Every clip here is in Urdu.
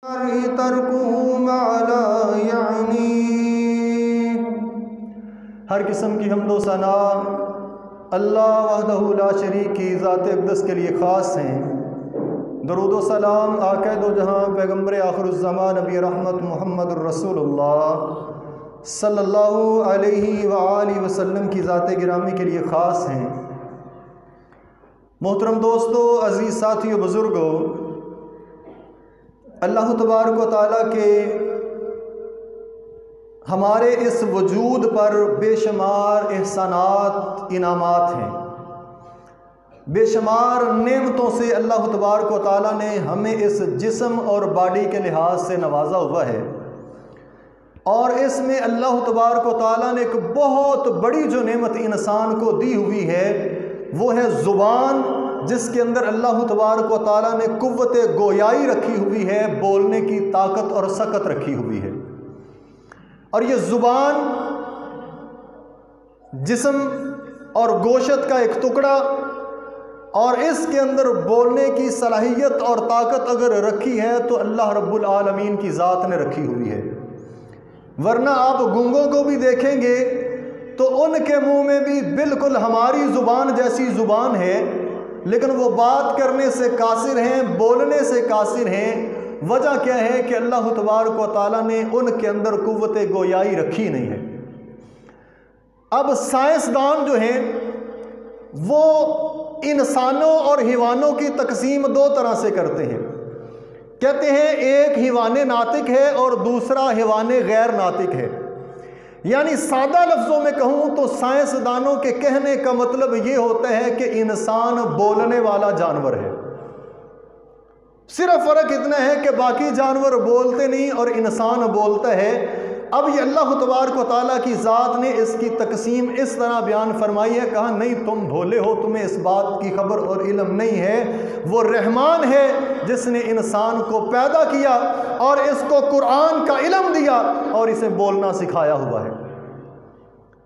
ہر قسم کی حمد و ثنا اللہ وحدہ لا شریک کی ذات اقدس کے لیے خاص ہیں۔ درود و سلام آقا دو جہاں پیغمبر آخر الزمان نبی رحمت محمد الرسول اللہ صلی اللہ علیہ وآلہ وسلم کی ذات گرامی کے لیے خاص ہیں۔ محترم دوستو، عزیز ساتھیو، بزرگو، اللہ تبارک و تعالیٰ کے ہمارے اس وجود پر بے شمار احسانات، انعامات ہیں۔ بے شمار نعمتوں سے اللہ تبارک و تعالیٰ نے ہمیں اس جسم اور باڈی کے لحاظ سے نوازا ہوا ہے، اور اس میں اللہ تبارک و تعالیٰ نے ایک بہت بڑی جو نعمت انسان کو دی ہوئی ہے وہ ہے زبان، جس کے اندر اللہ تبارک و تعالیٰ نے قوت گویائی رکھی ہوئی ہے، بولنے کی طاقت اور سکت رکھی ہوئی ہے۔ اور یہ زبان جسم اور گوشت کا ایک ٹکڑا، اور اس کے اندر بولنے کی صلاحیت اور طاقت اگر رکھی ہے تو اللہ رب العالمین کی ذات نے رکھی ہوئی ہے۔ ورنہ آپ گونگوں کو بھی دیکھیں گے تو ان کے منہ میں بھی بالکل ہماری زبان جیسی زبان ہے، لیکن وہ بات کرنے سے قاصر ہیں، بولنے سے قاصر ہیں۔ وجہ کیا ہے کہ اللہ تبارک و تعالیٰ نے ان کے اندر قوت گویائی رکھی نہیں ہے۔ اب سائنسدان جو ہیں وہ انسانوں اور حیوانوں کی تقسیم دو طرح سے کرتے ہیں۔ کہتے ہیں ایک حیوان ناطق ہے اور دوسرا حیوان غیر ناطق ہے۔ یعنی سادہ لفظوں میں کہوں تو سائنسدانوں کے کہنے کا مطلب یہ ہوتا ہے کہ انسان بولنے والا جانور ہے۔ صرف فرق اتنا ہے کہ باقی جانور بولتے نہیں اور انسان بولتا ہے۔ اب یہ اللہ تبارک و تعالیٰ کی ذات نے اس کی تقسیم اس طرح بیان فرمائی ہے، کہا نہیں تم بھولے ہو، تمہیں اس بات کی خبر اور علم نہیں ہے۔ وہ رحمان ہے جس نے انسان کو پیدا کیا اور اس کو قرآن کا علم دیا اور اسے بولنا سکھایا ہوا ہے۔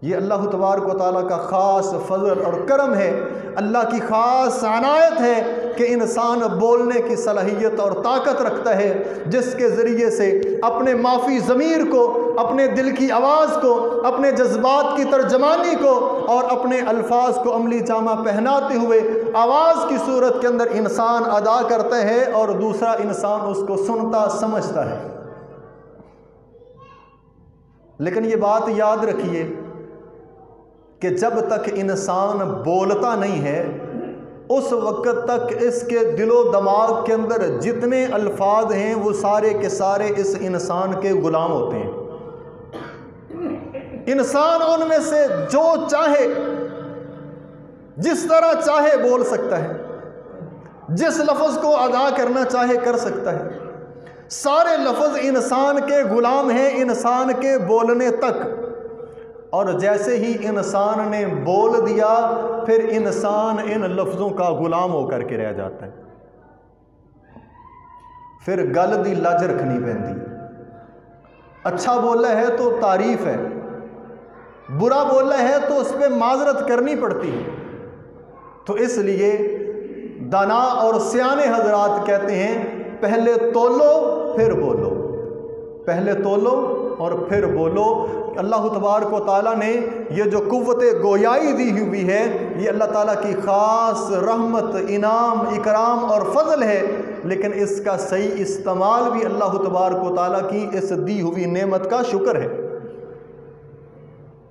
یہ اللہ تبارک و تعالیٰ کا خاص فضل اور کرم ہے، اللہ کی خاص عنایت ہے کہ انسان بولنے کی صلاحیت اور طاقت رکھتا ہے، جس کے ذریعے سے اپنے معافی ضمیر کو، اپنے دل کی آواز کو، اپنے جذبات کی ترجمانی کو اور اپنے الفاظ کو عملی جامہ پہناتے ہوئے آواز کی صورت کے اندر انسان ادا کرتا ہے اور دوسرا انسان اس کو سنتا سمجھتا ہے۔ لیکن یہ بات یاد رکھیے کہ جب تک انسان بولتا نہیں ہے اس وقت تک اس کے دل و دماغ کے اندر جتنے الفاظ ہیں وہ سارے کے سارے اس انسان کے غلام ہوتے ہیں۔ انسان ان میں سے جو چاہے جس طرح چاہے بول سکتا ہے، جس لفظ کو ادا کرنا چاہے کر سکتا ہے۔ سارے لفظ انسان کے غلام ہیں انسان کے بولنے تک، اور جیسے ہی انسان نے بول دیا پھر انسان ان لفظوں کا غلام ہو کر کے رہ جاتا ہے۔ پھر گل دی لج رکھنی پہنتی ہے۔ اچھا بولا ہے تو تعریف ہے، برا بولا ہے تو اس پہ معذرت کرنی پڑتی ہے۔ تو اس لیے دانا اور سیانے حضرات کہتے ہیں پہلے تولو پھر بولو، پہلے تولو اور پھر بولو۔ اللہ تبارک و تعالیٰ نے یہ جو قوت گویائی دی ہوئی ہے یہ اللہ تعالیٰ کی خاص رحمت، انعام، اکرام اور فضل ہے، لیکن اس کا صحیح استعمال بھی اللہ تبارک و تعالیٰ کی اس دی ہوئی نعمت کا شکر ہے۔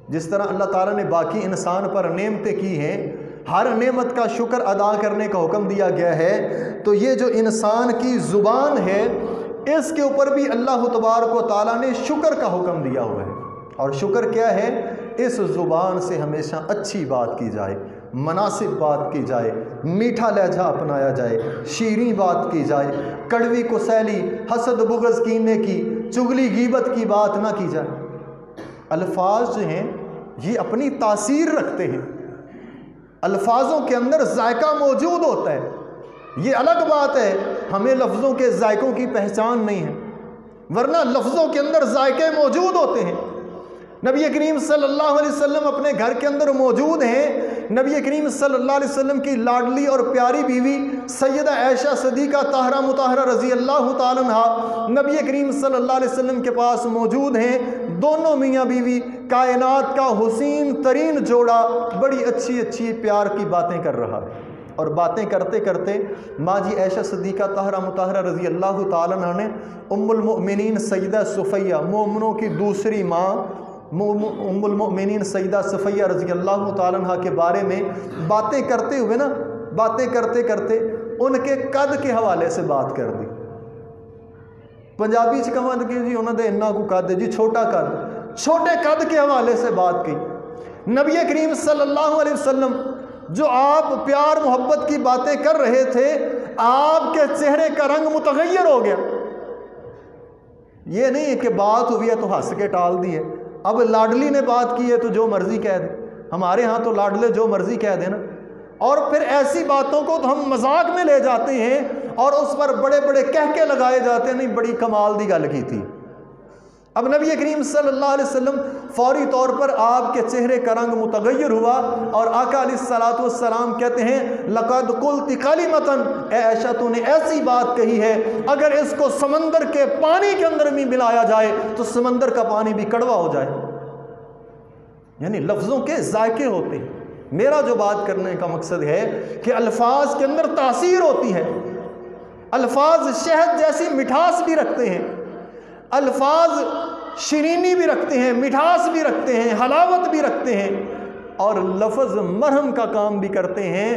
جس طرح اللہ تعالیٰ نے باقی انسان پر نعمتیں کی ہیں، ہر نعمت کا شکر ادا کرنے کا حکم دیا گیا ہے، تو یہ جو انسان کی زبان ہے اس کے اوپر بھی اللہ تبارک و تعالیٰ نے شکر کا حکم دیا ہوا ہے۔ اور شکر کیا ہے؟ اس زبان سے ہمیشہ اچھی بات کی جائے، مناسب بات کی جائے، میٹھا لہجہ اپنایا جائے، شیریں بات کی جائے، کڑوی کسیلی، حسد بغض کینے کی، چغلی غیبت کی بات نہ کی جائے۔ الفاظ جو ہیں یہ اپنی تاثیر رکھتے ہیں، الفاظوں کے اندر ذائقہ موجود ہوتا ہے۔ یہ الگ بات ہے ہمیں لفظوں کے ذائقوں کی پہچان نہیں ہے، ورنہ لفظوں کے اندر ذائقے موجود ہوتے ہیں۔ نبی کریم صلی اللہ علیہ وسلم اپنے گھر کے اندر موجود ہیں، نبی کریم صلی اللہ علیہ وسلم کی لاڈلی اور پیاری بیوی سیدہ عائشہ صدیقہ طاہرہ مطہرہ رضی اللہ تعالیٰ عنہا نبی کریم صلی اللہ علیہ وسلم کے پاس موجود ہیں۔ دونوں میاں بیوی کائنات کا حسین ترین جوڑا بڑی اچھی اچھی پیار کی باتیں کر رہا ہے، اور باتیں کرتے کرتے ماں جی عائشہ صدیقہ طاہرہ مطہرہ رضی اللہ تعالیٰ عنہ نے ام المؤمنین سیدہ صفیہ، مومنوں کی دوسری ماں ام المؤمنین سیدہ صفیہ رضی اللہ تعالیٰ عنہ کے بارے میں باتیں کرتے ہوئے باتیں کرتے کرتے ان کے قد کے حوالے سے بات کر دی۔ پنجابی چ کہاں کہ جی انہوں نے انہا کو قد ہے جی چھوٹا قد، چھوٹے قد کے حوالے سے بات کی۔ نبی کریم صلی اللہ علیہ وسلم جو آپ پیار محبت کی باتیں کر رہے تھے، آپ کے چہرے کا رنگ متغیر ہو گیا۔ یہ نہیں ہے کہ بات ہوئی ہے تو ہنس کے ٹال دی ہے، اب لاڈلی نے بات کی ہے تو جو مرضی کہہ دے، ہمارے ہاں تو لاڈلے جو مرضی کہہ دیں نا، اور پھر ایسی باتوں کو تو ہم مذاق میں لے جاتے ہیں اور اس پر بڑے بڑے کہکے لگائے جاتے ہیں، نہیں بڑی کمال دی گل کی تھی۔ اب نبی کریم صلی اللہ علیہ وسلم فوری طور پر آپ کے چہرے کا رنگ متغیر ہوا اور آقا علیہ الصلوۃ والسلام کہتے ہیں لقد قلت کلمۃ، اے عائشہ تو نے ایسی بات کہی ہے اگر اس کو سمندر کے پانی کے اندر بھی ملایا جائے تو سمندر کا پانی بھی کڑوا ہو جائے۔ یعنی لفظوں کے ذائقے ہوتے ہیں۔ میرا جو بات کرنے کا مقصد ہے کہ الفاظ کے اندر تاثیر ہوتی ہے، الفاظ شہد جیسی مٹھاس بھی رکھتے ہیں، الفاظ شیرینی بھی رکھتے ہیں، مٹھاس بھی رکھتے ہیں، حلاوت بھی رکھتے ہیں، اور لفظ مرہم کا کام بھی کرتے ہیں،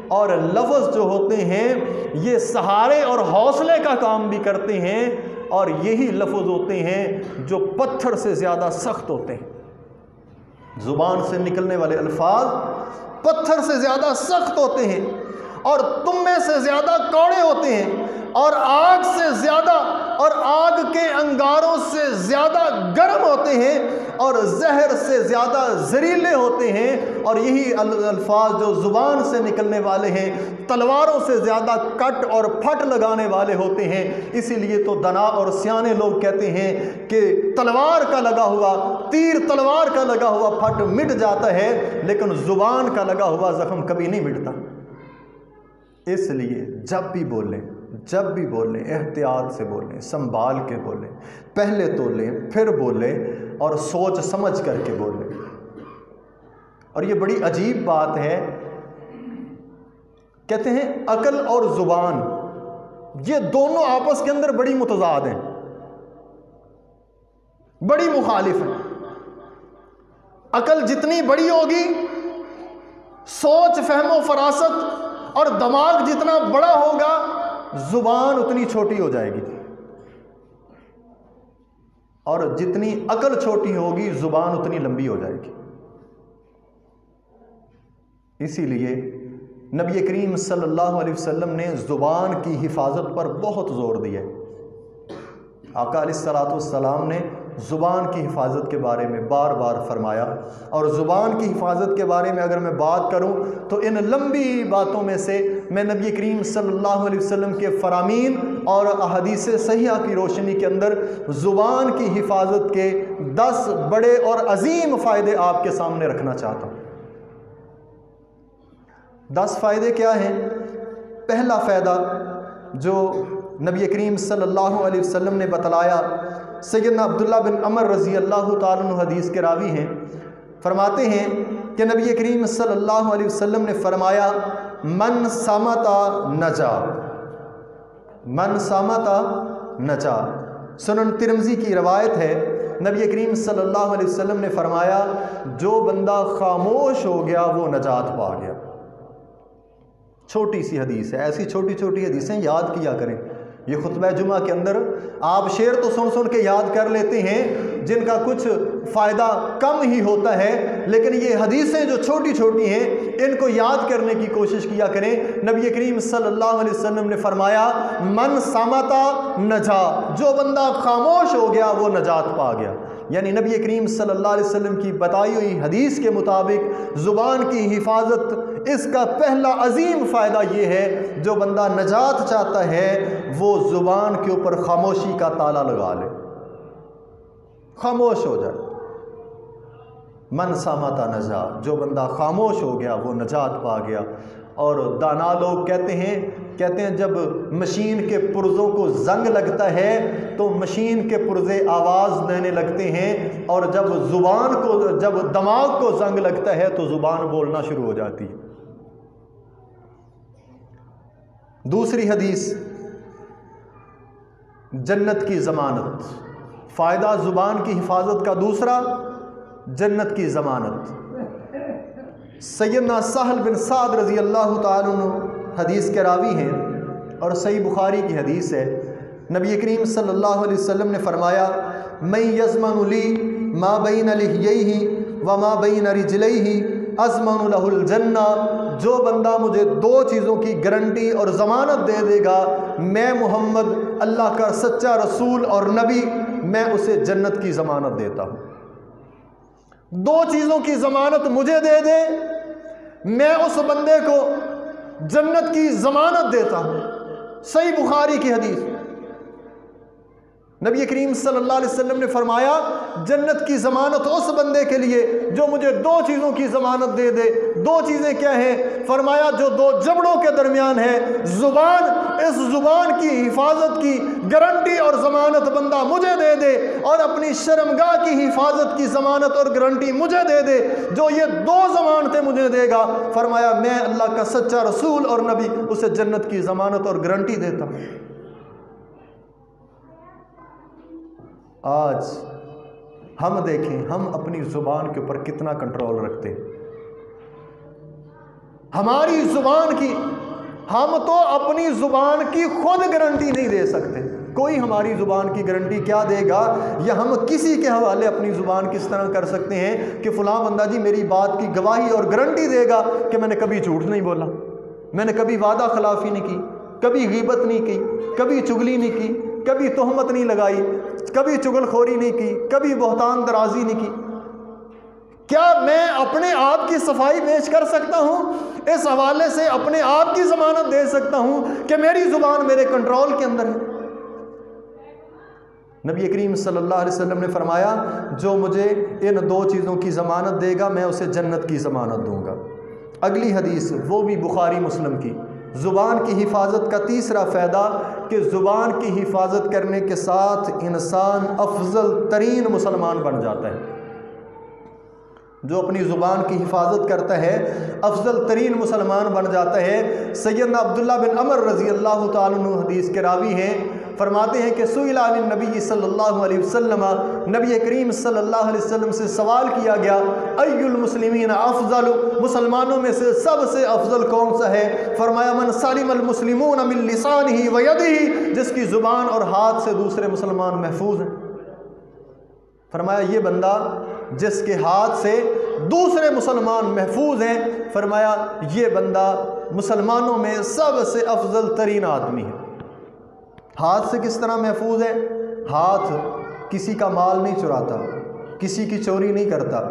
اور لفظ جو ہوتے ہیں یہ سہارے اور حوصلے کا کام بھی کرتے ہیں، اور یہی لفظ ہوتے ہیں جو پتھر سے زیادہ سخت ہوتے ہیں۔ زبان سے نکلنے والے الفاظ پتھر سے زیادہ سخت ہوتے ہیں، اور تمے سے زیادہ کوڑے ہوتے ہیں، اور آگ سے زیادہ اور آگ کے انگاروں سے زیادہ گرم ہوتے ہیں، اور زہر سے زیادہ زہریلے ہوتے ہیں، اور یہی الفاظ جو زبان سے نکلنے والے ہیں تلواروں سے زیادہ کٹ اور پھٹ لگانے والے ہوتے ہیں۔ اسی لیے تو دنا اور سیانے لوگ کہتے ہیں کہ تلوار کا لگا ہوا تیر، تلوار کا لگا ہوا پھٹ مٹ جاتا ہے، لیکن زبان کا لگا ہوا زخم کبھی نہیں مٹتا۔ اس لیے جب بھی بولیں احتیاط سے بولیں، سنبھال کے بولیں، پہلے تولیں پھر بولیں، اور سوچ سمجھ کر کے بولیں۔ اور یہ بڑی عجیب بات ہے، کہتے ہیں عقل اور زبان یہ دونوں آپس کے اندر بڑی متضاد ہیں، بڑی مخالف ہیں۔ عقل جتنی بڑی ہوگی، سوچ فہم و فراست اور دماغ جتنا بڑا ہوگا، زبان اتنی چھوٹی ہو جائے گی، اور جتنی عقل چھوٹی ہوگی زبان اتنی لمبی ہو جائے گی۔ اسی لیے نبی کریم صلی اللہ علیہ وسلم نے زبان کی حفاظت پر بہت زور دیا۔ آقا علیہ الصلوۃ والسلام نے زبان کی حفاظت کے بارے میں بار بار فرمایا، اور زبان کی حفاظت کے بارے میں اگر میں بات کروں تو ان لمبی باتوں میں سے میں نبی کریم صلی اللہ علیہ وسلم کے فرامین اور احادیث صحیحہ کی روشنی کے اندر زبان کی حفاظت کے 10 بڑے اور عظیم فائدے آپ کے سامنے رکھنا چاہتا ہوں۔ 10 فائدے کیا ہیں؟ پہلا فائدہ جو نبی کریم صلی اللہ علیہ وسلم نے بتلایا، سیدنا عبداللہ بن عمر رضی اللہ تعالیٰ عنہ حدیث کے راوی ہیں، فرماتے ہیں کہ نبی کریم صلی اللہ علیہ وسلم نے فرمایا من صمتا نجا، من صمتا نجا۔ سنن ترمذی کی روایت ہے، نبی کریم صلی اللہ علیہ وسلم نے فرمایا جو بندہ خاموش ہو گیا وہ نجات پا گیا۔ چھوٹی سی حدیث ہے، ایسی چھوٹی چھوٹی حدیثیں یاد کیا کریں۔ یہ خطبہ جمعہ کے اندر آپ شعر تو سن سن کے یاد کر لیتے ہیں جن کا کچھ فائدہ کم ہی ہوتا ہے، لیکن یہ حدیثیں جو چھوٹی چھوٹی ہیں ان کو یاد کرنے کی کوشش کیا کریں۔ نبی کریم صلی اللہ علیہ وسلم نے فرمایا من صمتا نجا، جو بندہ خاموش ہو گیا وہ نجات پا گیا۔ یعنی نبی کریم صلی اللہ علیہ وسلم کی بتائی ہوئی حدیث کے مطابق زبان کی حفاظت، اس کا پہلا عظیم فائدہ یہ ہے جو بندہ نجات چاہتا ہے وہ زبان کے اوپر خاموشی کا تالا لگا لے، خاموش ہو جائے۔ من صامت نجا، جو بندہ خاموش ہو گیا وہ نجات پا گیا۔ اور دانا لوگ کہتے ہیں جب مشین کے پرزوں کو زنگ لگتا ہے تو مشین کے پرزے آواز دینے لگتے ہیں، اور جب دماغ کو زنگ لگتا ہے تو زبان بولنا شروع ہو جاتی ہے۔ دوسری حدیث، جنت کی ضمانت، فائدہ زبان کی حفاظت کا دوسرا، جنت کی ضمانت۔ سیدنا سہل بن سعد رضی اللہ تعالیٰ عنہ حدیث کے راوی ہیں، اور صحیح بخاری کی حدیث ہے۔ نبی کریم صلی اللہ علیہ وسلم نے فرمایا، من یضمن لی ما بین لحییہ وما بین رجلیہ اضمن لہ الجنہ، جو بندہ مجھے دو چیزوں کی گارنٹی اور ضمانت دے دے گا، میں محمد اللہ کا سچا رسول اور نبی، میں اسے جنت کی ضمانت دیتا ہوں۔ دو چیزوں کی ضمانت مجھے دے دے، میں اس بندے کو جنت کی ضمانت دیتا ہوں۔ صحیح بخاری کی حدیث، نبی کریم صلی اللہ علیہ وسلم نے فرمایا، جنت کی ضمانت اس بندے کے لیے جو مجھے دو چیزوں کی ضمانت دے دے۔ دو چیزیں کیا ہیں؟ فرمایا جو دو جبڑوں کے درمیان ہے، زبان، اس زبان کی حفاظت کی گارنٹی اور ضمانت بندہ مجھے دے دے، اور اپنی شرمگاہ کی حفاظت کی ضمانت اور گارنٹی مجھے دے دے۔ جو یہ دو ضمانتیں مجھے دے گا، فرمایا میں اللہ کا سچا رسول اور نبی اسے جنت کی ضمانت اور گارنٹی دیتا ہوں۔ آج ہم دیکھیں، ہم اپنی زبان کے اوپر کتنا کنٹرول رکھتے ہیں۔ ہماری زبان کی، ہم تو اپنی زبان کی خود گارنٹی نہیں دے سکتے، کوئی ہماری زبان کی گارنٹی کیا دے گا؟ یا ہم کسی کے حوالے اپنی زبان کس طرح کر سکتے ہیں کہ فلاں بندہ جی میری بات کی گواہی اور گارنٹی دے گا کہ میں نے کبھی جھوٹ نہیں بولا، میں نے کبھی وعدہ خلافی نہیں کی، کبھی غیبت نہیں کی، کبھی چگلی نہیں کی، کبھی تہمت نہیں لگائی، کبھی چغل خوری نہیں کی، کبھی بہتان درازی نہیں کی۔ کیا میں اپنے آپ کی صفائی پیش کر سکتا ہوں؟ اس حوالے سے اپنے آپ کی ضمانت دے سکتا ہوں کہ میری زبان میرے کنٹرول کے اندر ہے؟ نبی کریم صلی اللہ علیہ وسلم نے فرمایا، جو مجھے ان دو چیزوں کی ضمانت دے گا میں اسے جنت کی ضمانت دوں گا۔ اگلی حدیث، وہ بھی بخاری مسلم کی، زبان کی حفاظت کا تیسرا فائدہ کہ زبان کی حفاظت کرنے کے ساتھ انسان افضل ترین مسلمان بن جاتا ہے۔ جو اپنی زبان کی حفاظت کرتا ہے افضل ترین مسلمان بن جاتا ہے۔ سیدنا عبداللہ بن عمر رضی اللہ تعالیٰ عنہ حدیث کے راوی ہیں، فرماتے ہیں کہ سئل عن النبی صلی اللہ علیہ وسلم، نبی کریم صلی اللہ علیہ وسلم سے سوال کیا گیا، ای المسلمین افضل، مسلمانوں میں سے سب سے افضل کون سا ہے؟ فرمایا من سلم المسلمون من لسانہ و یدہ، جس کی زبان اور ہاتھ سے دوسرے مسلمان محفوظ ہیں۔ فرمایا یہ بندہ جس کے ہاتھ سے دوسرے مسلمان محفوظ ہیں، فرمایا یہ بندہ مسلمانوں میں سب سے افضل ترین آدمی ہے۔ ہاتھ سے کس طرح محفوظ ہے؟ ہاتھ کسی کا مال نہیں چراتا، کسی کی چوری نہیں کرتا،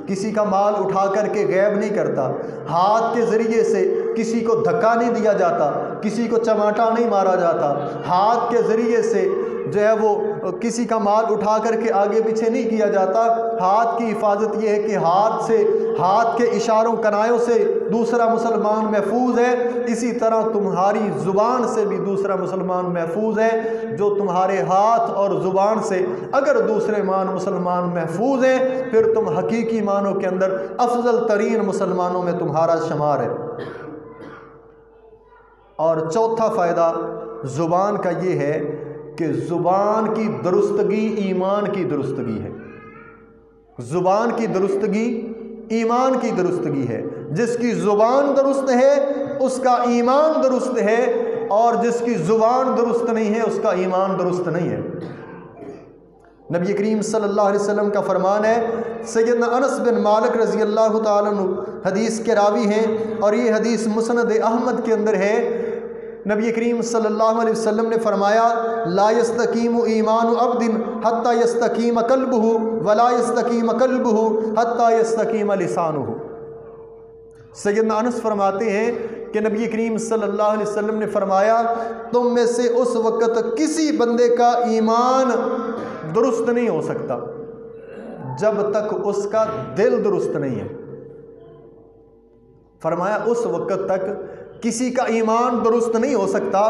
کسی کا مال اٹھا کر کے غیب نہیں کرتا، ہاتھ کے ذریعے سے کسی کو دھکا نہیں دیا جاتا، کسی کو چماٹا نہیں مارا جاتا، ہاتھ کے ذریعے سے جو ہے وہ کسی کا مال اٹھا کر کے آگے پیچھے نہیں کیا جاتا۔ ہاتھ کی حفاظت یہ ہے کہ ہاتھ کے اشاروں کنایوں سے دوسرا مسلمان محفوظ ہے، اسی طرح تمہاری زبان سے بھی دوسرا مسلمان محفوظ ہے۔ جو تمہارے ہاتھ اور زبان سے اگر دوسرے مسلمان محفوظ ہیں، پھر تم حقیقی معنوں کے اندر افضل ترین مسلمانوں میں تمہارا شمار ہے۔ اور چوتھا فائدہ زبان کا یہ ہے کہ زبان کی درستگی ایمان کی درستگی ہے۔ زبان کی درستگی ایمان کی درستگی ہے۔ جس کی زبان درست ہے اس کا ایمان درست ہے، اور جس کی زبان درست نہیں ہے اس کا ایمان درست نہیں ہے۔ نبی کریم صلی اللہ علیہ وسلم کا فرمان ہے، سیدنا انس بن مالک رضی اللہ تعالیٰ عنہ حدیث کے راوی ہیں، اور یہ حدیث مسند احمد کے اندر ہے۔ نبی کریم صلی اللہ علیہ وسلم نے فرمایا، لا یستقیم ایمان عبد حتی یستقیم قلبہ ولا یستقیم قلبہ حتی یستقیم لسانہ۔ سیدنا انس فرماتے ہیں کہ نبی کریم صلی اللہ علیہ وسلم نے فرمایا، تم میں سے اس وقت کسی بندے کا ایمان درست نہیں ہو سکتا جب تک اس کا دل درست نہیں ہے۔ فرمایا اس وقت تک کسی کا ایمان درست نہیں ہو سکتا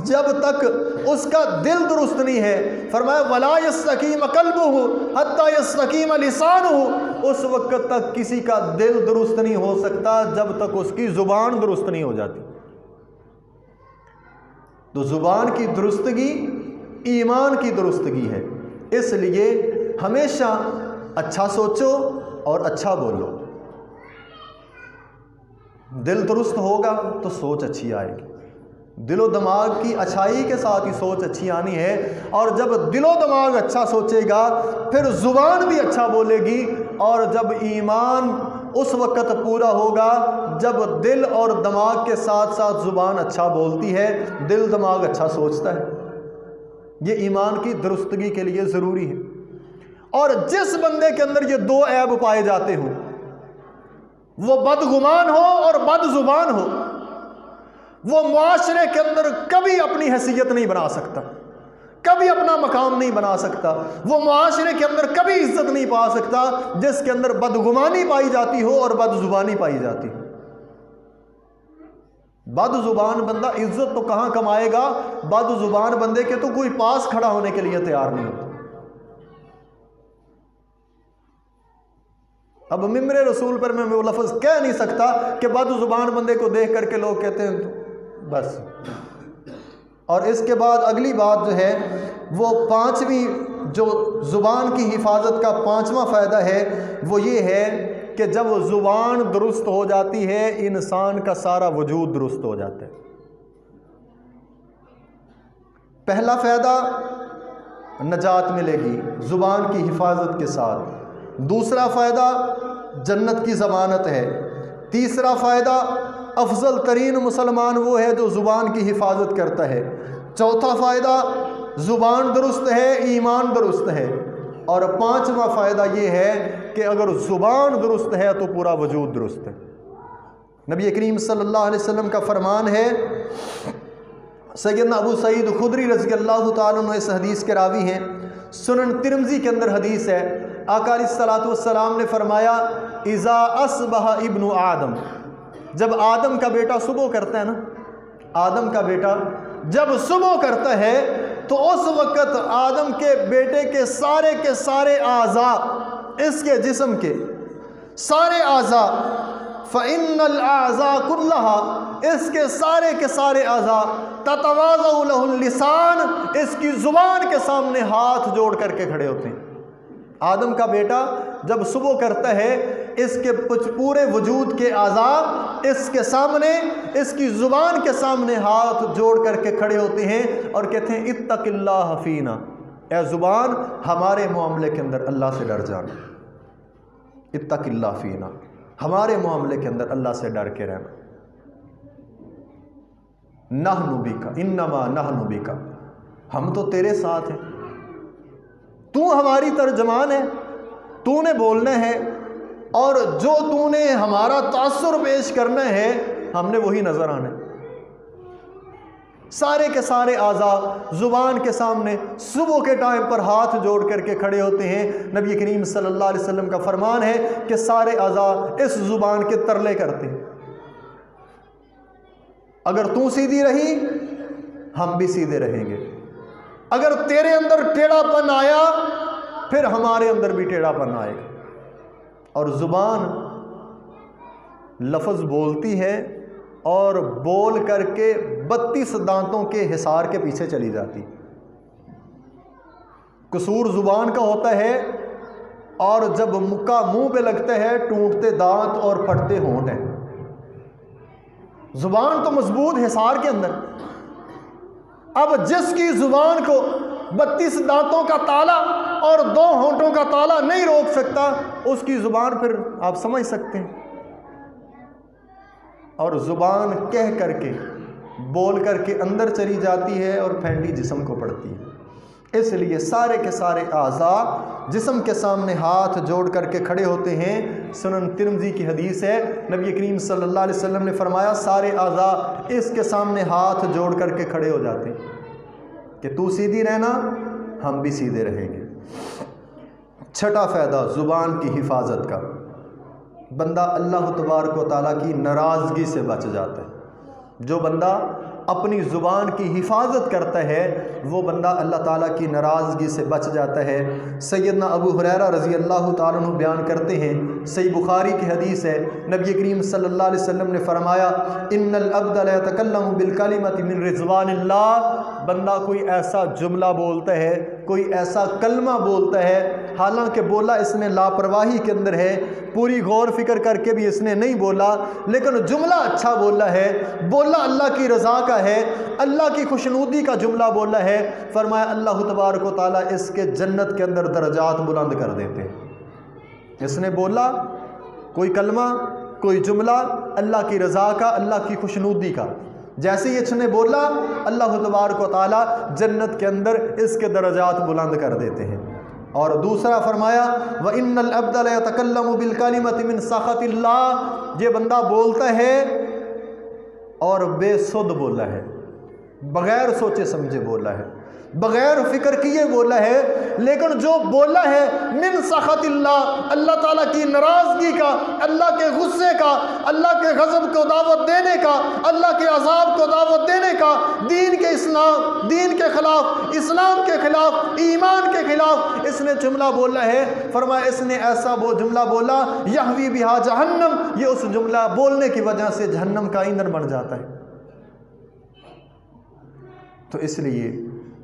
جب تک اس کا دل درست نہیں ہے۔ فرمایا وَلَا يَسْتَقِيمَ قَلْبُهُ حَتَّى يَسْتَقِيمَ لِسَانُهُ، اس وقت تک کسی کا دل درست نہیں ہو سکتا جب تک اس کی زبان درست نہیں ہو جاتی۔ تو زبان کی درستگی ایمان کی درستگی ہے، اس لیے ہمیشہ اچھا سوچو اور اچھا بولو۔ دل درست ہوگا تو سوچ اچھی آئے گی، دل و دماغ کی اچھائی کے ساتھ ہی سوچ اچھی آنی ہے، اور جب دل و دماغ اچھا سوچے گا پھر زبان بھی اچھا بولے گی، اور جب ایمان اس وقت پورا ہوگا جب دل اور دماغ کے ساتھ ساتھ زبان اچھا بولتی ہے، دل دماغ اچھا سوچتا ہے۔ یہ ایمان کی درستگی کے لیے ضروری ہے۔ اور جس بندے کے اندر یہ دو عیب پائے جاتے ہوں، وہ بدگمان ہو اور بد زبان ہو، وہ معاشرے کے اندر کبھی اپنی حیثیت نہیں بنا سکتا، کبھی اپنا مقام نہیں بنا سکتا، وہ معاشرے کے اندر کبھی عزت نہیں پا سکتا جس کے اندر بدگمانی پائی جاتی ہو اور بد زبانی پائی جاتی ہو۔ بد زبان بندہ عزت تو کہاں کمائے گا، بد زبان بندے کے تو کوئی پاس کھڑا ہونے کے لیے تیار نہیں ہوتا۔ اب ممبر رسول پر میں وہ لفظ کہہ نہیں سکتا کہ بد زبان بندے کو دیکھ کر کے لوگ کہتے ہیں بس۔ اور اس کے بعد اگلی بات جو ہے وہ پانچویں، جو زبان کی حفاظت کا پانچواں فائدہ ہے وہ یہ ہے کہ جب زبان درست ہو جاتی ہے انسان کا سارا وجود درست ہو جاتا ہے۔ پہلا فائدہ نجات ملے گی زبان کی حفاظت کے ساتھ، دوسرا فائدہ جنت کی ضمانت ہے، تیسرا فائدہ افضل ترین مسلمان وہ ہے جو زبان کی حفاظت کرتا ہے، چوتھا فائدہ زبان درست ہے ایمان درست ہے، اور پانچواں فائدہ یہ ہے کہ اگر زبان درست ہے تو پورا وجود درست ہے۔ نبی کریم صلی اللہ علیہ وسلم کا فرمان ہے، سیدنا ابو سعید خدری رضی اللہ تعالیٰ عنہ اس حدیث کے راوی ہیں، سنن ترمذی کے اندر حدیث ہے، آقا علیہ الصلوۃ والسلام نے فرمایا اذا اصبح ابن آدم، جب آدم کا بیٹا صبح کرتا ہے نا، آدم کا بیٹا جب صبح کرتا ہے تو اس وقت آدم کے بیٹے کے سارے اعضاء، اس کے جسم کے سارے اعضاء، فَإِنَّ الْأَعْضَاءَ كُلَّهَا، اس کے سارے اعضاء، تَتَوَاضَعُ لَهُ اللِّسَانُ، اس کی زبان کے سامنے ہاتھ جوڑ کر کے کھڑے ہوتے ہیں۔ آدم کا بیٹا جب صبح کرتا ہے اس کے پورے وجود کے اعضاء اس کے سامنے، اس کی زبان کے سامنے ہاتھ جوڑ کر کے کھڑے ہوتے ہیں اور کہتے ہیں اتق اللہ فینا، اے زبان ہمارے معاملے کے اندر اللہ سے ڈر جانا، اتق اللہ فینا، ہمارے معاملے کے اندر اللہ سے ڈر کے رہنا۔ نحن بک، انما نحن بک، ہم تو تیرے ساتھ ہیں، تو ہماری ترجمان ہے، تو نے بولنا ہے، اور جو تو نے ہمارا تاثر پیش کرنا ہے ہم نے وہی نظر آنا ہے۔ سارے کے سارے اعضاء زبان کے سامنے صبح کے ٹائم پر ہاتھ جوڑ کر کے کھڑے ہوتے ہیں۔ نبی کریم صلی اللہ علیہ وسلم کا فرمان ہے کہ سارے اعضاء اس زبان کے ترلے کرتے ہیں، اگر تو سیدھی رہی ہم بھی سیدھے رہیں گے، اگر تیرے اندر ٹیڑھا پن آیا پھر ہمارے اندر بھی ٹیڑھا پن آئے گا۔ اور زبان لفظ بولتی ہے اور بول کر کے 32 دانتوں کے حصار کے پیچھے چلی جاتی، قصور زبان کا ہوتا ہے، اور جب مکہ منہ پہ لگتا ہے ٹوٹتے دانت اور پھٹتے ہونٹ ہیں۔ زبان تو مضبوط حصار کے اندر، اب جس کی زبان کو 32 دانتوں کا تالا اور 2 ہونٹوں کا تالا نہیں روک سکتا، اس کی زبان پھر آپ سمجھ سکتے ہیں۔ اور زبان کہہ کر کے بول کر کے اندر چلی جاتی ہے اور پھینڈی جسم کو پڑتی ہے۔ اس لیے سارے کے سارے اعضاء جسم کے سامنے ہاتھ جوڑ کر کے کھڑے ہوتے ہیں۔ سنن ترمذی کی حدیث ہے، نبی کریم صلی اللہ علیہ وسلم نے فرمایا سارے اعضاء اس کے سامنے ہاتھ جوڑ کر کے کھڑے ہو جاتے ہیں کہ تو سیدھی رہنا ہم بھی سیدھے رہیں گے۔ چھٹا فائدہ زبان کی حفاظت کا، بندہ اللہ تبارک و تعالیٰ کی ناراضگی سے بچ جاتا ہے۔ جو بندہ اپنی زبان کی حفاظت کرتا ہے وہ بندہ اللہ تعالیٰ کی ناراضگی سے بچ جاتا ہے۔ سیدنا ابو ہریرہ رضی اللہ تعالیٰ عنہ بیان کرتے ہیں، صحیح بخاری کی حدیث ہے، نبی کریم صلی اللہ علیہ وسلم نے فرمایا ان العبد لا يتکلم بالکلمۃ من رضوان اللہ، بندہ کوئی ایسا جملہ بولتا ہے، کوئی ایسا کلمہ بولتا ہے، حالانکہ بولا اس نے لاپرواہی کے اندر ہے، پوری غور فکر کر کے بھی اس نے نہیں بولا، لیکن جملہ اچھا بولا ہے، بولا اللہ کی رضا کا ہے، اللہ کی خوشنودی کا جملہ بولا ہے، فرمایا اللہ تبارک و تعالیٰ اس کے جنت کے اندر درجات بلند کر دیتے ہیں۔ اس نے بولا کوئی کلمہ، کوئی جملہ اللہ کی رضا کا، اللہ کی خوشنودی کا، جیسے ہی اس نے بولا اللہ تبارک و تعالیٰ جنت کے اندر اس کے درجات بلند کر دیتے ہیں۔ اور دوسرا فرمایا وَإِنَّ الْعَبْدَ لَيَتَكَلَّمُ بِالْكَلِمَةِ مِنْ سَخَطِ اللَّهِ، یہ بندہ بولتا ہے اور بے سود بولا ہے، بغیر سوچے سمجھے بولا ہے، بغیر فکر کیے بولا ہے، لیکن جو بولا ہے من سخط اللہ، اللہ تعالیٰ کی ناراضگی کا، اللہ کے غصے کا، اللہ کے غضب کو دعوت دینے کا، اللہ کے عذاب کو دعوت دینے کا، دین کے خلاف، اسلام کے خلاف، ایمان کے خلاف اس نے جملہ بولا ہے، فرمایا اس نے ایسا وہ جملہ بولا یحوی بہا جہنم، یہ اس جملہ بولنے کی وجہ سے جہنم کا ایندھن بن جاتا ہے۔ تو اس لیے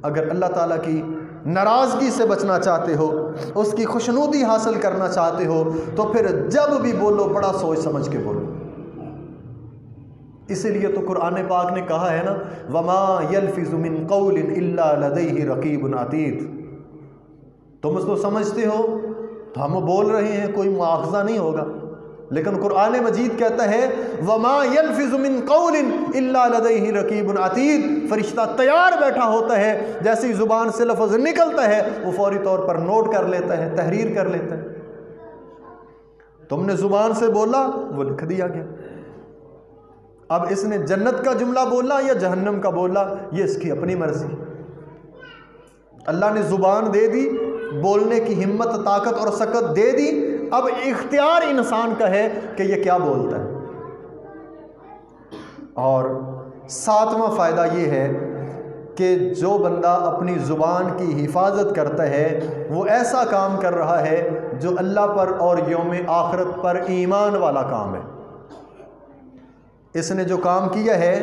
اگر اللہ تعالیٰ کی ناراضگی سے بچنا چاہتے ہو، اس کی خوشنودی حاصل کرنا چاہتے ہو، تو پھر جب بھی بولو بڑا سوچ سمجھ کے بولو۔ اسی لیے تو قرآن پاک نے کہا ہے نا وَمَا يَلْفِظُ مِن قَوْلٍ إِلَّا لَدَيْهِ رَقِيبٌ عَتِيدٌ، تم اس کو سمجھتے ہو تو ہم بول رہے ہیں، کوئی مواخذہ نہیں ہوگا، لیکن قرآن مجید کہتا ہے وَمَا يَلْفِظُ مِن قَوْلٍ إِلَّا لَدَيْهِ رَقِيبٌ عَتِيدٌ، فرشتہ تیار بیٹھا ہوتا ہے، جیسے ہی زبان سے لفظ نکلتا ہے وہ فوری طور پر نوٹ کر لیتا ہے، تحریر کر لیتا ہے۔ تم نے زبان سے بولا وہ لکھ دیا گیا۔ اب اس نے جنت کا جملہ بولا یا جہنم کا بولا یہ اس کی اپنی مرضی، اللہ نے زبان دے دی، بولنے کی ہمت، طاقت اور سکت دے دی، اب اختیار انسان کا ہے کہ یہ کیا بولتا ہے۔ اور ساتواں فائدہ یہ ہے کہ جو بندہ اپنی زبان کی حفاظت کرتا ہے وہ ایسا کام کر رہا ہے جو اللہ پر اور یوم آخرت پر ایمان والا کام ہے۔ اس نے جو کام کیا ہے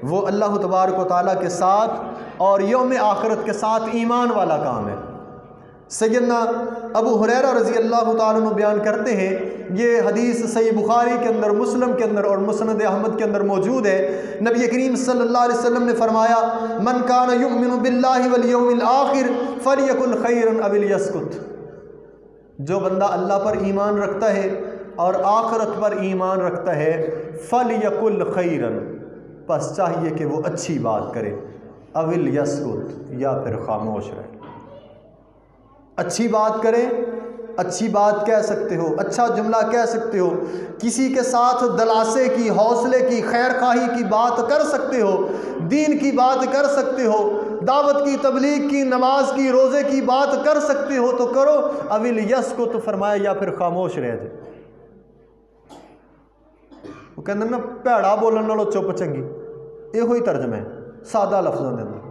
وہ اللہ تبارک و تعالیٰ کے ساتھ اور یوم آخرت کے ساتھ ایمان والا کام ہے۔ سیدنا ابو ہریرہ رضی اللہ تعالیٰ عنہ بیان کرتے ہیں، یہ حدیث صحیح بخاری کے اندر، مسلم کے اندر اور مسند احمد کے اندر موجود ہے، نبی کریم صلی اللہ علیہ وسلم نے فرمایا من کان یؤمن باللہ والیوم الآخر فلیقل خیرا او لیسکت، جو بندہ اللہ پر ایمان رکھتا ہے اور آخرت پر ایمان رکھتا ہے فلیقل خیرا، پس چاہیے کہ وہ اچھی بات کرے، او لیسکت، یا پھر خاموش رہے۔ اچھی بات کریں، اچھی بات کہہ سکتے ہو، اچھا جملہ کہہ سکتے ہو، کسی کے ساتھ دلاسے کی، حوصلے کی، خیر خواہی کی بات کر سکتے ہو، دین کی بات کر سکتے ہو، دعوت کی، تبلیغ کی، نماز کی، روزے کی بات کر سکتے ہو تو کرو، اویل یس کو تو فرمایا یا پھر خاموش رہ جائے۔ وہ کہتے ہیں نا پیڑا بولن نالوں چپ چنگی، یہ ہوئی ترجمہ ہے سادہ لفظوں کے اندر۔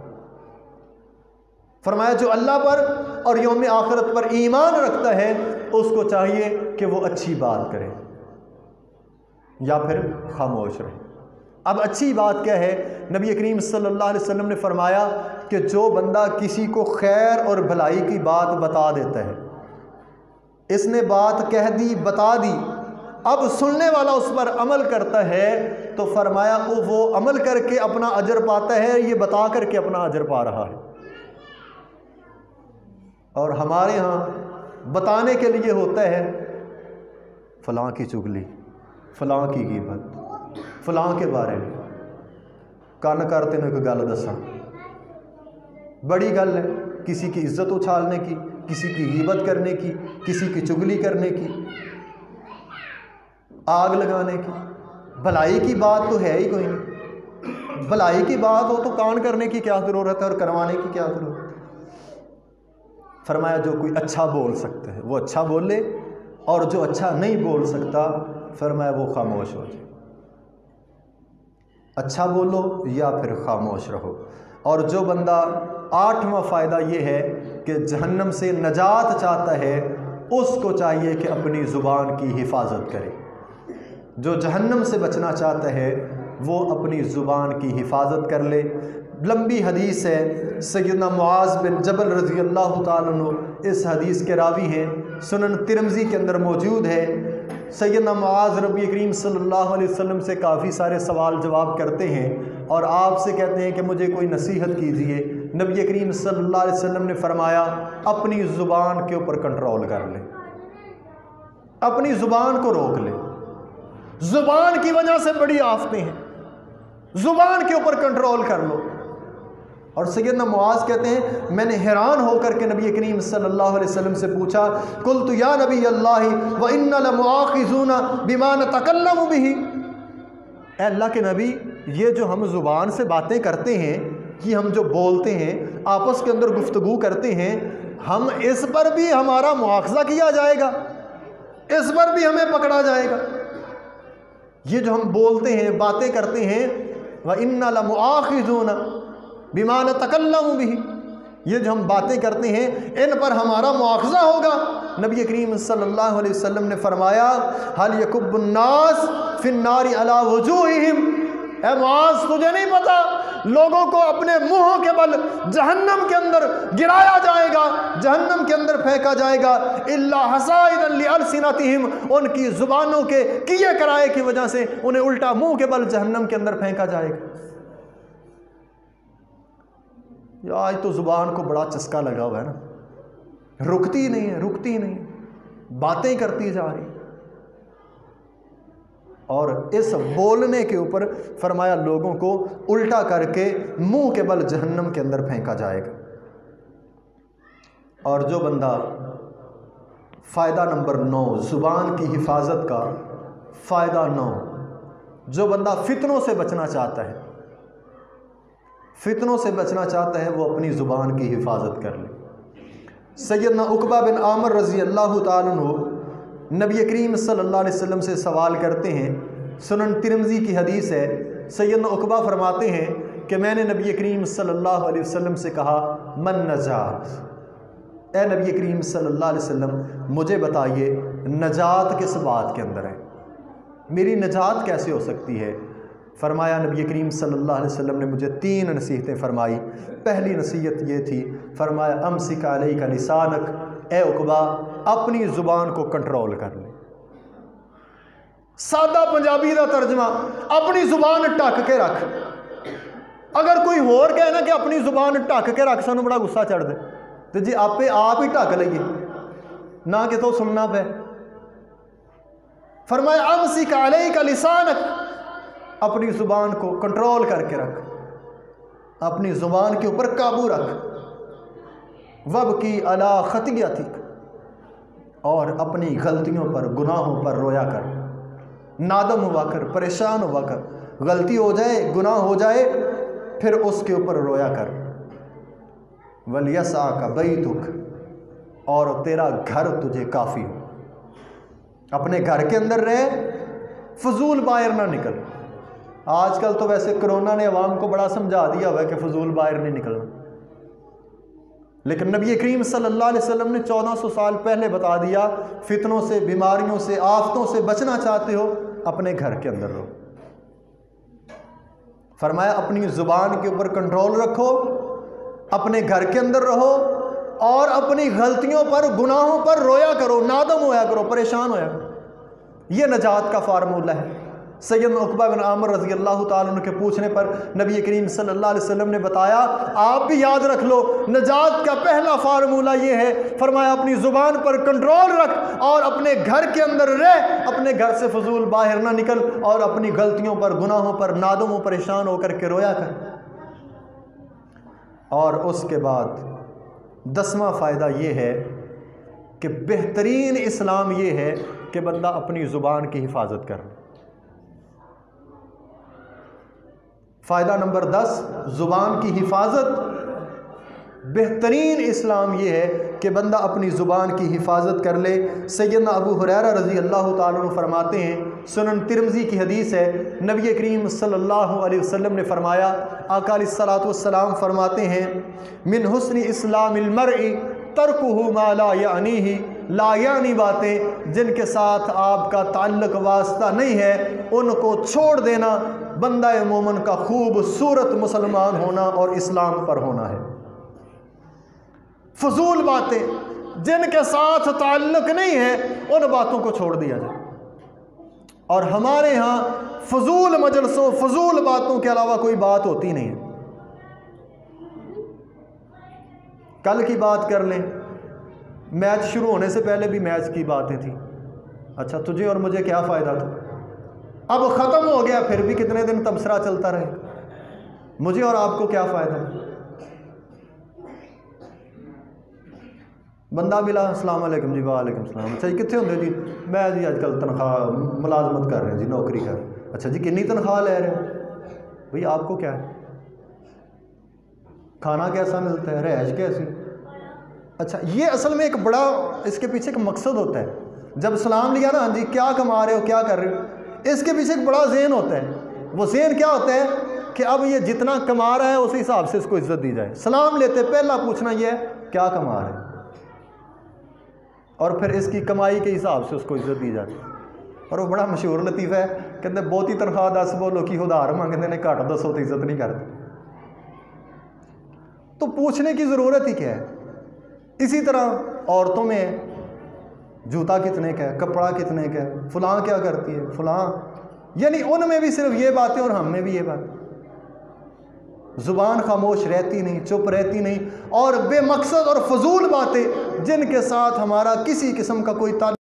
فرمایا جو اللہ پر اور یوم آخرت پر ایمان رکھتا ہے اس کو چاہیے کہ وہ اچھی بات کرے یا پھر خاموش رہے۔ اب اچھی بات کیا ہے؟ نبی کریم صلی اللہ علیہ وسلم نے فرمایا کہ جو بندہ کسی کو خیر اور بھلائی کی بات بتا دیتا ہے، اس نے بات کہہ دی، بتا دی، اب سننے والا اس پر عمل کرتا ہے تو فرمایا وہ عمل کر کے اپنا اجر پاتا ہے، یہ بتا کر کے اپنا اجر پا رہا ہے۔ اور ہمارے ہاں بتانے کے لیے ہوتا ہے فلاں کی چگلی، فلاں کی غیبت، فلاں کے بارے میں کان کرتے نے کوئی گل دسا، بڑی گل ہے، کسی کی عزت اچھالنے کی، کسی کی غیبت کرنے کی، کسی کی چگلی کرنے کی، آگ لگانے کی۔ بھلائی کی بات تو ہے ہی کوئی نہیں، بھلائی کی بات ہو تو کان کرنے کی کیا ضرورت ہے اور کروانے کی کیا ضرورت ہے۔ فرمایا جو کوئی اچھا بول سکتا ہے وہ اچھا بولے، اور جو اچھا نہیں بول سکتا فرمایا وہ خاموش ہو جائے۔ اچھا بولو یا پھر خاموش رہو۔ اور جو بندہ 8واں فائدہ یہ ہے کہ جہنم سے نجات چاہتا ہے، اس کو چاہیے کہ اپنی زبان کی حفاظت کرے۔ جو جہنم سے بچنا چاہتا ہے وہ اپنی زبان کی حفاظت کر لے۔ لمبی حدیث ہے، سیدنا معاذ بن جبل رضی اللہ تعالیٰ عنہ اس حدیث کے راوی ہیں، سنن ترمذی کے اندر موجود ہے۔ سیدنا معاذ نبی کریم صلی اللہ علیہ وسلم سے کافی سارے سوال جواب کرتے ہیں اور آپ سے کہتے ہیں کہ مجھے کوئی نصیحت کیجیے۔ نبی کریم صلی اللہ علیہ وسلم نے فرمایا اپنی زبان کے اوپر کنٹرول کر لے، اپنی زبان کو روک لے۔ زبان کی وجہ سے بڑی آفتیں ہیں، زبان کے اوپر کنٹرول کر لو۔ اور سیدنا معاذ کہتے ہیں میں نے حیران ہو کر کے نبی کریم صلی اللہ علیہ وسلم سے پوچھا، قلت یا نبی اللہ وَإِنَّ لَمُؤَاخِذُونَ بِمَا نَتَكَلَّمُ بِهِ، اے اللہ کے نبی یہ جو ہم زبان سے باتیں کرتے ہیں، یہ ہم جو بولتے ہیں، آپس کے اندر گفتگو کرتے ہیں، ہم اس پر بھی ہمارا مواخذہ کیا جائے گا، اس پر بھی ہمیں پکڑا جائے گا؟ یہ جو ہم بولتے ہیں، باتیں کرتے ہیں، وَإِنَّ لَمُؤَاخِذُونَ بِمَا نَتَكَلَّمُ بِهِ، یہ جو ہم باتیں کرتے ہیں ان پر ہمارا مواخذہ ہوگا۔ نبی کریم صلی اللہ علیہ وسلم نے فرمایا هَلْ يَكُبُّ النَّاسِ فِي النَّارِ عَلَى وُجُوهِهِمْ، اے معاذ تجھے نہیں پتا لوگوں کو اپنے منہوں کے بل جہنم کے اندر گرایا جائے گا، جہنم کے اندر پھینکا جائے گا، الا حصائدا لألسنتهم، ان کی زبانوں کے کیے کرائے کی وجہ سے انہیں الٹا منہ کے بل جہنم کے اندر پھینکا جائے گا۔ آج تو زبان کو بڑا چسکا لگا ہوا ہے نا، رکتی نہیں ہے، رکتی نہیں، باتیں کرتی جا رہی، اور اس بولنے کے اوپر فرمایا لوگوں کو الٹا کر کے منہ کے بل جہنم کے اندر پھینکا جائے گا۔ اور جو بندہ فائدہ نمبر 9 زبان کی حفاظت کا فائدہ 9، جو بندہ فتنوں سے بچنا چاہتا ہے، فتنوں سے بچنا چاہتا ہے وہ اپنی زبان کی حفاظت کر لے۔ سیدنا عقبہ بن عامر رضی اللہ تعالیٰ عنہ نبی کریم صلی اللہ علیہ وسلم سے سوال کرتے ہیں، سنن ترمذی کی حدیث ہے۔ سیدنا عقبہ فرماتے ہیں کہ میں نے نبی کریم صلی اللہ علیہ وسلم سے کہا من نجات، اے نبی کریم صلی اللہ علیہ وسلم مجھے بتائیے نجات کس بات کے اندر ہے، میری نجات کیسے ہو سکتی ہے؟ فرمایا نبی کریم صلی اللہ علیہ وسلم نے مجھے 3 نصیحتیں فرمائی۔ پہلی نصیحت یہ تھی، فرمایا امسک علیک لسانک، اے عقبہ اپنی زبان کو کنٹرول کر لے۔ سادہ پنجابی دا ترجمہ، اپنی زبان ٹک کے رکھ۔ اگر کوئی اور کہے نا کہ اپنی زبان ٹک کے رکھ، سانو بڑا غصہ چڑھ دے تو جی آپ ہی ٹک لئیے نہ کہ تو سننا پہ۔ فرمایا امسک علیک لسانک، اپنی زبان کو کنٹرول کر کے رکھ، اپنی زبان کے اوپر قابو رکھ۔ وابکی علی خطیئتک، اور اپنی غلطیوں پر، گناہوں پر رویا کر، نادم ہوا کر، پریشان ہوا کر، غلطی ہو جائے، گناہ ہو جائے پھر اس کے اوپر رویا کر۔ وَلْيَسْعَكَ بَيْتُكَ، اور تیرا گھر تجھے کافی ہو، اپنے گھر کے اندر رہے، فضول باہر نہ نکل۔ آج کل تو ویسے کرونا نے عوام کو بڑا سمجھا دیا ہوا ہے کہ فضول باہر نہیں نکلنا، لیکن نبی کریم صلی اللہ علیہ وسلم نے 1400 سال پہلے بتا دیا فتنوں سے، بیماریوں سے، آفتوں سے بچنا چاہتے ہو اپنے گھر کے اندر رہو۔ فرمایا اپنی زبان کے اوپر کنٹرول رکھو، اپنے گھر کے اندر رہو، اور اپنی غلطیوں پر، گناہوں پر رویا کرو، نادم ہویا کرو، پریشان ہویا کرو۔ یہ نجات کا فارمولہ ہے۔ سیدنا عقبہ بن عامر رضی اللہ تعالیٰ عنہ کے پوچھنے پر نبی کریم صلی اللہ علیہ وسلم نے بتایا آپ بھی یاد رکھ لو، نجات کا پہلا فارمولہ یہ ہے، فرمایا اپنی زبان پر کنٹرول رکھ اور اپنے گھر کے اندر رہ، اپنے گھر سے فضول باہر نہ نکل، اور اپنی غلطیوں پر، گناہوں پر نادم و پریشان ہو کر کے رویا کر۔ اور اس کے بعد 10واں فائدہ یہ ہے کہ بہترین اسلام یہ ہے کہ بندہ اپنی زبان کی حفاظت کر۔ فائدہ نمبر 10 زبان کی حفاظت۔ بہترین اسلام یہ ہے کہ بندہ اپنی زبان کی حفاظت کر لے۔ سیدنا ابو ہریرہ رضی اللہ تعالیٰ عنہ فرماتے ہیں، سنن ترمذی کی حدیث ہے، نبی کریم صلی اللہ علیہ وسلم نے فرمایا، آقا علیہ الصلوۃ والسلام فرماتے ہیں، من حسن اسلام المرء ترکہ ما لا یعنیہ، لا یعنی باتیں جن کے ساتھ آپ کا تعلق واسطہ نہیں ہے ان کو چھوڑ دینا بندہ مومن کا خوبصورت مسلمان ہونا اور اسلام پر ہونا ہے۔ فضول باتیں جن کے ساتھ تعلق نہیں ہے ان باتوں کو چھوڑ دیا جائے۔ اور ہمارے ہاں فضول مجلسوں، فضول باتوں کے علاوہ کوئی بات ہوتی نہیں ہے۔ کل کی بات کر لیں، میچ شروع ہونے سے پہلے بھی میچ کی باتیں تھیں، اچھا تجھے اور مجھے کیا فائدہ تھا؟ اب ختم ہو گیا، پھر بھی کتنے دن تبصرہ چلتا رہے، مجھے اور آپ کو کیا فائدہ؟ بندہ ملا، السلام علیکم جی، وعلیکم السلام، اچھا جی کتنے ہوندے جی؟ میں جی آج کل تنخواہ ملازمت کر رہے ہیں جی، نوکری کر رہے ہیں۔ اچھا جی کنی تنخواہ لے رہے ہیں؟ بھئی آپ کو کیا ہے؟ کھانا کیسا ملتا ہے، رہائش کیسی؟ اچھا یہ اصل میں ایک بڑا اس کے پیچھے ایک مقصد ہوتا ہے۔ جب سلام لیا نا، ہاں جی کیا کما رہے ہو، کیا کر رہے ہو، اس کے پیچھے ایک بڑا ذہن ہوتا ہے۔ وہ ذہن کیا ہوتا ہے کہ اب یہ جتنا کما رہا ہے اسی حساب سے اس کو عزت دی جائے۔ سلام لیتے پہلا پوچھنا یہ ہے کیا کما رہے ہیں، اور پھر اس کی کمائی کے حساب سے اس کو عزت دی جاتی ہے۔ اور وہ بڑا مشہور لطیفہ ہے، کہتے بہتی تنخواہ دس بولو کی ادھار مانگتے ہیں، گھٹ دسو تو عزت نہیں کرتے۔ تو پوچھنے کی ضرورت ہی کیا ہے؟ اسی طرح عورتوں میں جوتا کتنے کا ہے، کپڑا کتنے کا ہے، فلاں کیا کرتی ہے، فلاں، یعنی ان میں بھی صرف یہ باتیں اور ہم میں بھی یہ باتیں۔ زبان خاموش رہتی نہیں، چپ رہتی نہیں، اور بے مقصد اور فضول باتیں جن کے ساتھ ہمارا کسی قسم کا کوئی تعلق